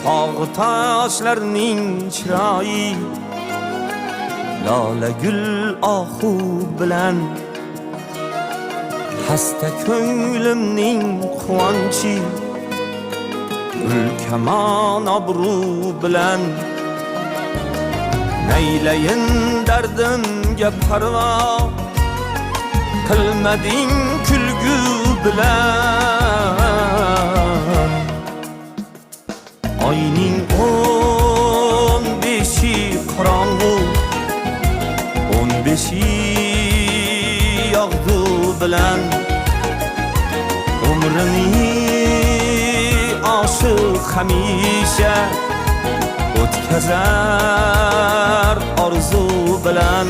tog' toshlarning chiroyi lola gul ohu bilan hasta ko'nglimning quvonchi gul kamon obro' bilan naylayin dardimga parvo qilmading kulgu bilan oyning 15 qorong'u 15 yog'du bilan umrini oshiq hamisha o'tkazar orzu bilan